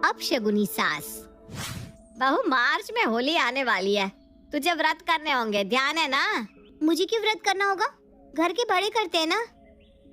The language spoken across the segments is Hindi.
अपशगुनी सास। बहू, मार्च में होली आने वाली है, तुझे व्रत करने होंगे, ध्यान है ना? मुझे क्यों व्रत करना होगा? घर के बड़े करते हैं ना।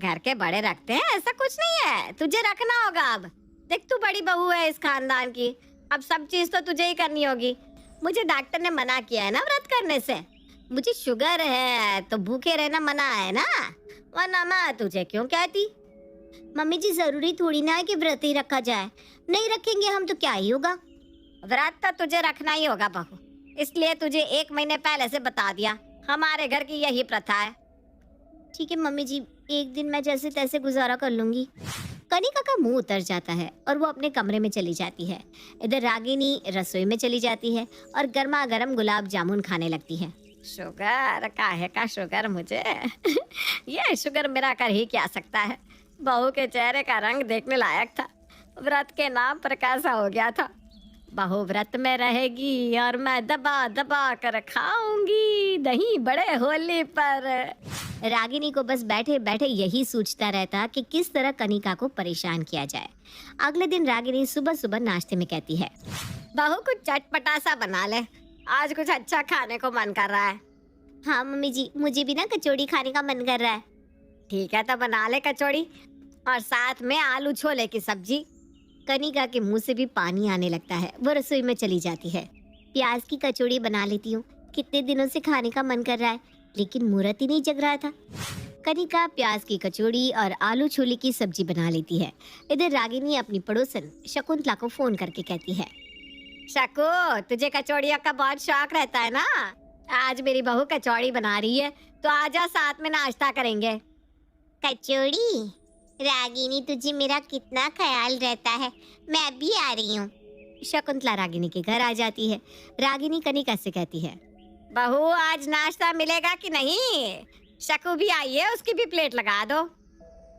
घर के बड़े रखते हैं, ऐसा कुछ नहीं है, तुझे रखना होगा। अब देख, तू बड़ी बहू है इस खानदान की, अब सब चीज तो तुझे ही करनी होगी। मुझे डॉक्टर ने मना किया है ना व्रत करने से। मुझे शुगर है तो भूखे रहना मना है ना, वरना मैं तुझे क्यों कहती। मम्मी जी, जरूरी थोड़ी ना है कि व्रत ही रखा जाए, नहीं रखेंगे हम तो क्या ही होगा। व्रत तो तुझे रखना ही होगा बहू, इसलिए तुझे 1 महीने पहले से बता दिया, हमारे घर की यही प्रथा है। ठीक है मम्मी जी, एक दिन मैं जैसे तैसे गुजारा कर लूंगी। कनिका का मुंह उतर जाता है और वो अपने कमरे में चली जाती है। इधर रागिनी रसोई में चली जाती है और गर्मा गर्म गुलाब जामुन खाने लगती है। शुगर, काहे का शुगर मुझे ये शुगर मेरा कर ही क्या सकता है। बहू के चेहरे का रंग देखने लायक था, व्रत के नाम पर कैसा हो गया था। बहू व्रत में रहेगी और मैं दबा दबा कर खाऊंगी दही बड़े होली पर। रागिनी को बस बैठे बैठे यही सोचता रहता कि किस तरह कनिका को परेशान किया जाए। अगले दिन रागिनी सुबह सुबह नाश्ते में कहती है, बहू कुछ चटपटा सा बना ले, आज कुछ अच्छा खाने को मन कर रहा है। हाँ मम्मी जी, मुझे भी ना कचौड़ी खाने का मन कर रहा है। ठीक है, तो बना ले कचौड़ी और साथ में आलू छोले की सब्जी। कनिका के मुंह से भी पानी आने लगता है, वो रसोई में चली जाती है। प्याज की कचौड़ी बना लेती हूँ, कितने दिनों से खाने का मन कर रहा है, लेकिन मुहूर्त ही नहीं जग रहा था। कनिका प्याज की कचौड़ी और आलू छोले की सब्जी बना लेती है। इधर रागिनी अपनी पड़ोसन शकुंतला को फोन करके कहती है, शकु, तुझे कचौड़ियों का बहुत शौक रहता है ना, आज मेरी बहू कचौड़ी बना रही है तो आजा, साथ में नाश्ता करेंगे। कचौड़ी? रागिनी, तुझे मेरा कितना ख्याल रहता है, मैं भी आ रही हूँ। शकुंतला रागिनी के घर आ जाती है। रागिनी कनिका से कहती है, बहू आज नाश्ता मिलेगा कि नहीं? शकु भी आई है, उसकी भी प्लेट लगा दो।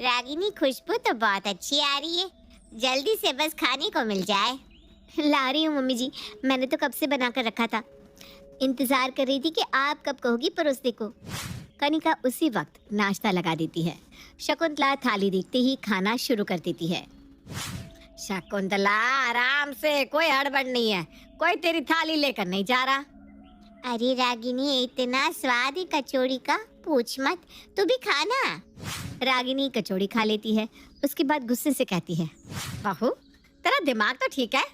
रागिनी, खुशबू तो बहुत अच्छी आ रही है, जल्दी से बस खाने को मिल जाए। ला रही हूँ मम्मी जी, मैंने तो कब से बना कर रखा था, इंतजार कर रही थी कि आप कब कहोगी परोसने को। कनिका उसी वक्त नाश्ता लगा देती है। शकुंतला थाली देखते ही खाना शुरू कर देती है। शकुंतला, आराम से, कोई हड़बड़ नहीं है, कोई तेरी थाली लेकर नहीं जा रहा। अरे रागिनी, इतना स्वाद है कचौड़ी का, पूछ मत, तू भी खाना। रागिनी कचौड़ी खा लेती है, उसके बाद गुस्से से कहती है, बहू तेरा दिमाग तो ठीक है,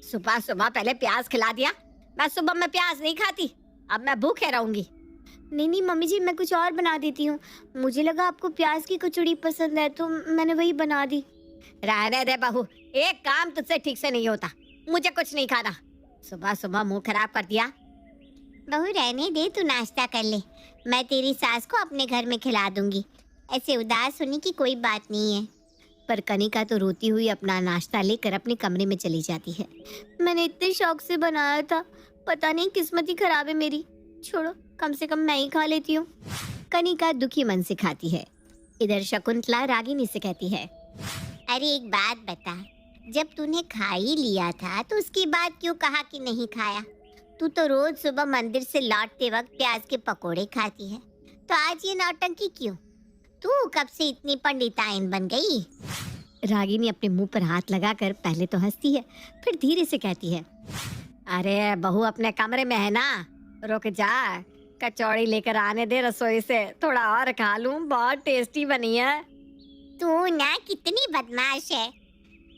सुबह सुबह पहले प्याज खिला दिया, मैं सुबह में प्याज नहीं खाती, अब मैं भूखे रहूंगी। नहीं नहीं मम्मी जी, मैं कुछ और बना देती हूँ, मुझे लगा आपको प्याज की कचौड़ी पसंद है तो मैंने वही बना दी। रहने दे बहू, एक काम तुझसे ठीक से नहीं होता, मुझे कुछ नहीं खाना, सुबह सुबह मुंह खराब कर दिया। बहू रहने दे, तू नाश्ता कर ले, मैं तेरी सास को अपने घर में खिला दूंगी, ऐसे उदास होने की कोई बात नहीं है। पर कनिका तो रोती हुई अपना नाश्ता लेकर अपने कमरे में चली जाती है। मैंने इतने शौक से बनाया था, पता नहीं किस्मत ही खराब है मेरी, छोड़ो, कम से कम मैं ही खा लेती हूँ। कनिका दुखी मन से खाती है। इधर शकुंतला रागिनी से कहती है, अरे एक बात बता, जब तूने खा ही लिया था तो उसके बाद क्यों कहा कि नहीं खाया? तू तो रोज सुबह मंदिर से लौटते वक्त प्याज के पकोड़े खाती है, तो आज ये नौटंकी क्यों? तू कब से इतनी पंडिताइन बन गई? रागिनी अपने मुंह पर हाथ लगाकर पहले तो हंसती है, फिर धीरे से कहती है, अरे बहू अपने कमरे में है ना, रुक जा, कचौड़ी लेकर आने दे रसोई से, थोड़ा और खा लूं, बहुत टेस्टी बनी है। तू ना कितनी बदमाश है।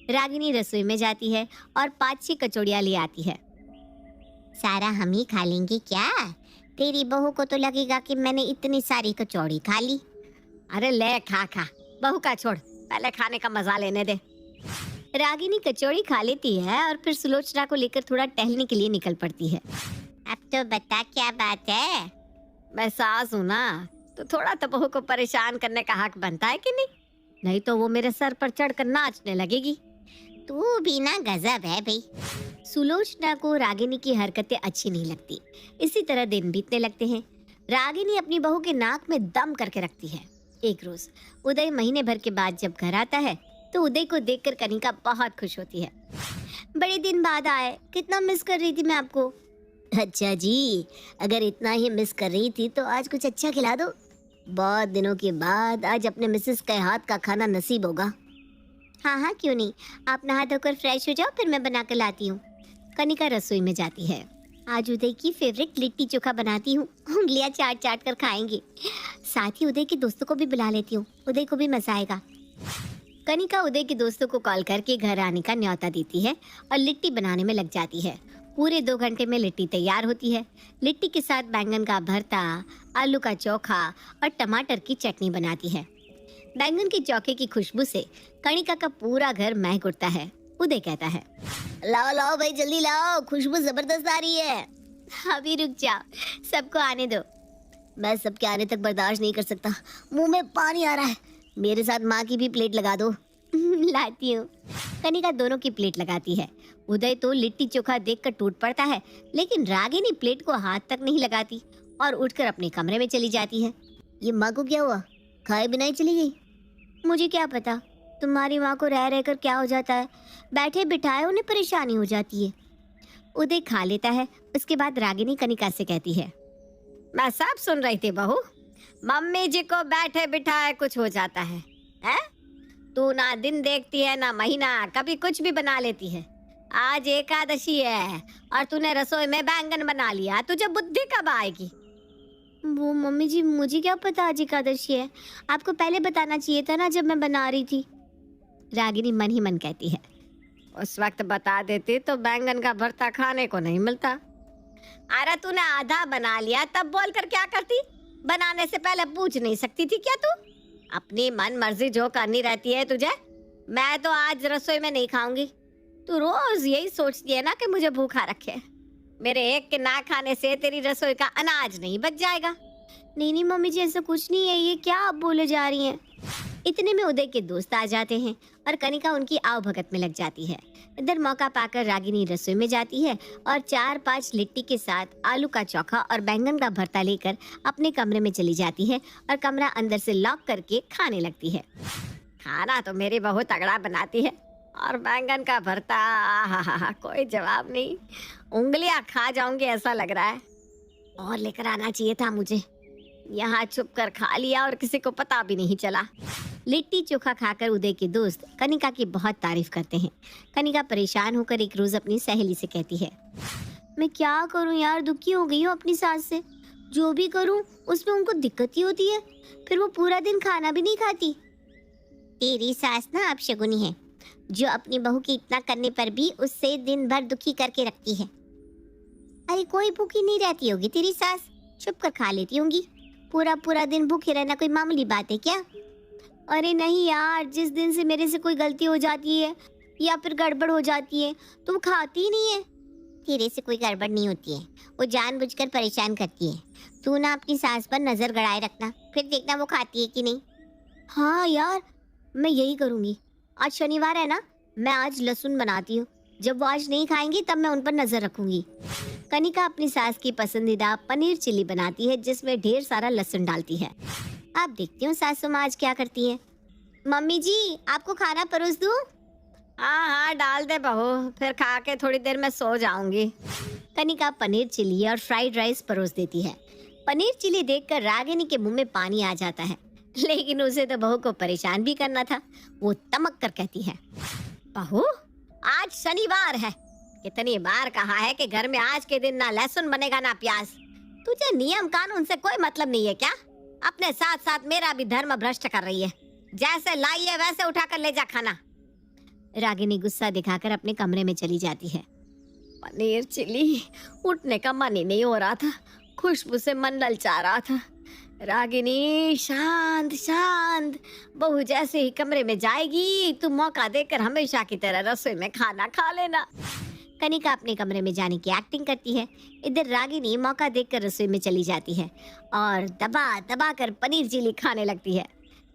रागिनी रसोई में जाती है और 5-6 कचौड़ियां ले आती है। सारा हम ही खा लेंगे क्या? तेरी बहू को तो लगेगा कि मैंने इतनी सारी कचौड़ी खा ली। अरे ले, खा खा, बहू का छोड़, पहले खाने का मजा लेने दे। रागिनी कचौड़ी खा लेती है और फिर सुलोचना को लेकर थोड़ा टहलने के लिए निकल पड़ती है। अब तो बता क्या बात है? मैं सास हूँ ना, तो थोड़ा तो बहू को परेशान करने का हक बनता है कि नहीं? नहीं तो वो मेरे सर पर चढ़कर नाचने लगेगी। तू भी ना गजब है भाई। सुलोचना को रागिनी की हरकतें अच्छी नहीं लगती। इसी तरह दिन बीतने लगते हैं। रागिनी अपनी बहू के नाक में दम करके रखती है। एक रोज उदय महीने भर के बाद जब घर आता है तो उदय को देखकर कनिका बहुत खुश होती है। बड़े दिन बाद आए, कितना मिस कर रही थी मैं आपको। अच्छा जी, अगर इतना ही मिस कर रही थी तो आज कुछ अच्छा खिला दो। बहुत दिनों के बाद आज अपने मिसेस के हाथ का खाना नसीब होगा। हाँ हाँ, क्यों नहीं। आप नहा धोकर फ्रेश हो जाओ, फिर मैं बना कर लाती हूँ। कनिका रसोई में जाती है। आज उदय की फेवरेट लिट्टी चोखा बनाती हूँ, उंगलियां चाट चाट कर खाएंगे। साथ ही उदय के दोस्तों को भी बुला लेती हूँ, उदय को भी मजा आएगा। कनिका उदय के दोस्तों को कॉल करके घर आने का न्योता देती है और लिट्टी बनाने में लग जाती है। पूरे 2 घंटे में लिट्टी तैयार होती है। लिट्टी के साथ बैंगन का भरता, आलू का चोखा और टमाटर की चटनी बनाती है। बैंगन के चोखे की खुशबू से कनिका का पूरा घर महक उठता है। उदय कहता है, लाओ लाओ भाई, जल्दी लाओ, खुशबू जबरदस्त आ रही है। अभी रुक जाओ, सबको आने दो। मैं सबके आने तक बर्दाश्त नहीं कर सकता, मुंह में पानी आ रहा है। मेरे साथ माँ की भी प्लेट लगा दो। लाती हूँ। कनिका दोनों की प्लेट लगाती है। उदय तो लिट्टी चोखा देखकर टूट पड़ता है, लेकिन रागिनी प्लेट को हाथ तक नहीं लगाती और उठकर अपने कमरे में चली जाती है। ये माँ को क्या हुआ, खाए बिना ही चली गई? मुझे क्या पता, तुम्हारी माँ को रह रहकर क्या हो जाता है, बैठे बिठाए उन्हें परेशानी हो जाती है। उदय खा लेता है। उसके बाद रागिनी कनिका से कहती है, मैं सब सुन रही थी बहू, मम्मी जी को बैठे बिठाए कुछ हो जाता है, हैं? तू ना दिन देखती है ना महीना, कभी कुछ भी बना लेती है। आज एकादशी है और तूने रसोई में बैंगन बना लिया, तुझे बुद्धि कब आएगी? वो मम्मी जी, मुझे क्या पता आज एकादशी है, आपको पहले बताना चाहिए था ना जब मैं बना रही थी। रागिनी मन ही मन कहती है, उस वक्त बता देती तो बैंगन का भरता खाने को नहीं मिलता। अरे तूने आधा बना लिया तब बोलकर क्या करती? बनाने से पहले पूछ नहीं सकती थी क्या तू? अपनी मन मर्जी जो करनी रहती है तुझे। मैं तो आज रसोई में नहीं खाऊंगी। तू रोज यही सोचती है ना कि मुझे भूखा रखे। मेरे एक के ना खाने से तेरी रसोई का अनाज नहीं बच जाएगा। नहीं नहीं मम्मी जी, ऐसा कुछ नहीं है, ये क्या आप बोले जा रही हैं? इतने में उदय के दोस्त आ जाते हैं और कनिका उनकी आवभगत में लग जाती है। इधर मौका पाकर रागिनी रसोई में जाती है और 4-5 लिट्टी के साथ आलू का चोखा और बैंगन का भरता लेकर अपने कमरे में चली जाती है और कमरा अंदर से लॉक करके खाने लगती है। खाना तो मेरी बहू तगड़ा बनाती है और बैंगन का भरता, कोई जवाब नहीं। उंगलियां खा जाऊंगी ऐसा लग रहा है। और लेकर आना चाहिए था मुझे, यहाँ छुप कर खा लिया और किसी को पता भी नहीं चला। लिट्टी चोखा खाकर उदय के दोस्त कनिका की बहुत तारीफ करते हैं। कनिका परेशान होकर एक रोज अपनी सहेली से कहती है, मैं क्या करूं यार, दुखी हो गई हूँ अपनी सास से। जो भी करूं उसमें उनको दिक्कत ही होती है, फिर वो पूरा दिन खाना भी नहीं खाती। तेरी सास ना अपशगुनी है, जो अपनी बहू के इतना करने पर भी उससे दिन भर दुखी करके रखती है। अरे कोई भूखी नहीं रहती होगी तेरी सास, छुप कर खा लेती होंगी। पूरा पूरा दिन भूखे रहना कोई मामूली बात है क्या? अरे नहीं यार, जिस दिन से मेरे से कोई गलती हो जाती है या फिर गड़बड़ हो जाती है तो वो खाती ही नहीं है। तेरे से कोई गड़बड़ नहीं होती है, वो जानबूझकर परेशान करती है। तू ना अपनी सास पर नजर गड़ाए रखना, फिर देखना वो खाती है कि नहीं। हाँ यार, मैं यही करूँगी। आज शनिवार है ना, मैं आज लहसुन बनाती हूँ, जब वो आज नहीं खाएंगी तब मैं उन पर नजर रखूंगी। कनिका अपनी सास की पसंदीदा पनीर चिल्ली बनाती है जिसमें ढेर सारा लहसुन डालती है। आप देखती हूँ सासू माँ आज क्या करती है। मम्मी जी, आपको खाना परोस दूँ? हाँ हाँ डाल दे बहू, फिर खा के थोड़ी देर में सो जाऊंगी। कनिका पनीर चिल्ली और फ्राइड राइस परोस देती है। पनीर चिल्ली देखकर रागिनी के मुंह में पानी आ जाता है, लेकिन उसे तो बहू को परेशान भी करना था। वो तमक कर कहती है, बहू आज शनिवार है, कितनी बार कहा है कि घर में आज के दिन ना लहसुन बनेगा ना प्याज। तुझे नियम कानून से कोई मतलब नहीं है क्या? अपने साथ साथ मेरा भी धर्म भ्रष्ट कर रही है। जैसे लाई है वैसे उठा कर ले जा खाना। रागिनी गुस्सा दिखाकर अपने कमरे में चली जाती है। पनीर चिल्ली, उठने का मन ही नहीं हो रहा था, खुशबू से मन ललचा रहा था। रागिनी शांत शांत, बहू जैसे ही कमरे में जाएगी तू मौका देकर हमेशा की तरह रसोई में खाना खा लेना। कनिका अपने कमरे में जाने की एक्टिंग करती है। इधर रागिनी मौका देखकर रसोई में चली जाती है और दबा दबा कर पनीर चिल्ली खाने लगती है।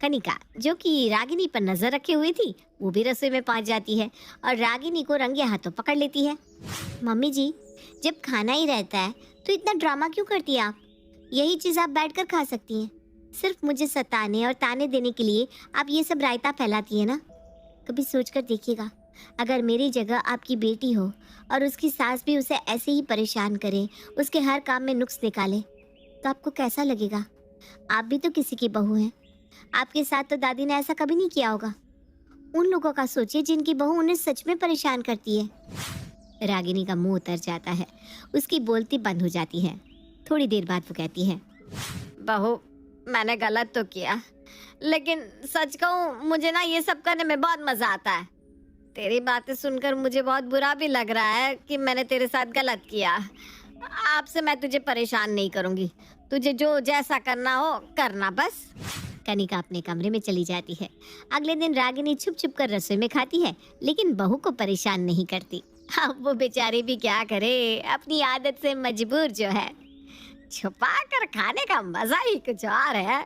कनिका, जो कि रागिनी पर नजर रखे हुई थी, वो भी रसोई में पहुंच जाती है और रागिनी को रंगे हाथों पकड़ लेती है। मम्मी जी, जब खाना ही रहता है तो इतना ड्रामा क्यों करती है आप? यही चीज आप बैठकर खा सकती हैं। सिर्फ मुझे सताने और ताने देने के लिए आप ये सब रायता फैलाती है ना। कभी सोचकर देखिएगा, अगर मेरी जगह आपकी बेटी हो और उसकी सास भी उसे ऐसे ही परेशान करे, उसके हर काम में नुक्स निकाले, तो आपको कैसा लगेगा? आप भी तो किसी की बहू हैं। आपके साथ तो दादी ने ऐसा कभी नहीं किया होगा। उन लोगों का सोचिए जिनकी बहू उन्हें सच में परेशान करती है। रागिनी का मुंह उतर जाता है, उसकी बोलती बंद हो जाती है। थोड़ी देर बाद वो कहती है, बहू मैंने गलत तो किया, लेकिन सच कहूँ मुझे ना ये सब करने में बहुत मजा आता है। तेरी बातें सुनकर मुझे बहुत बुरा भी लग रहा है कि मैंने तेरे साथ गलत किया। आपसे मैं तुझे परेशान नहीं करूंगी, तुझे जो जैसा करना हो करना बस। कनिका अपने कमरे में चली जाती है। अगले दिन रागिनी छुप छुप कर रसोई में खाती है, लेकिन बहू को परेशान नहीं करती। अब वो बेचारी भी क्या करे, अपनी आदत से मजबूर जो है। छुपा कर खाने का मजा ही कुछ और है।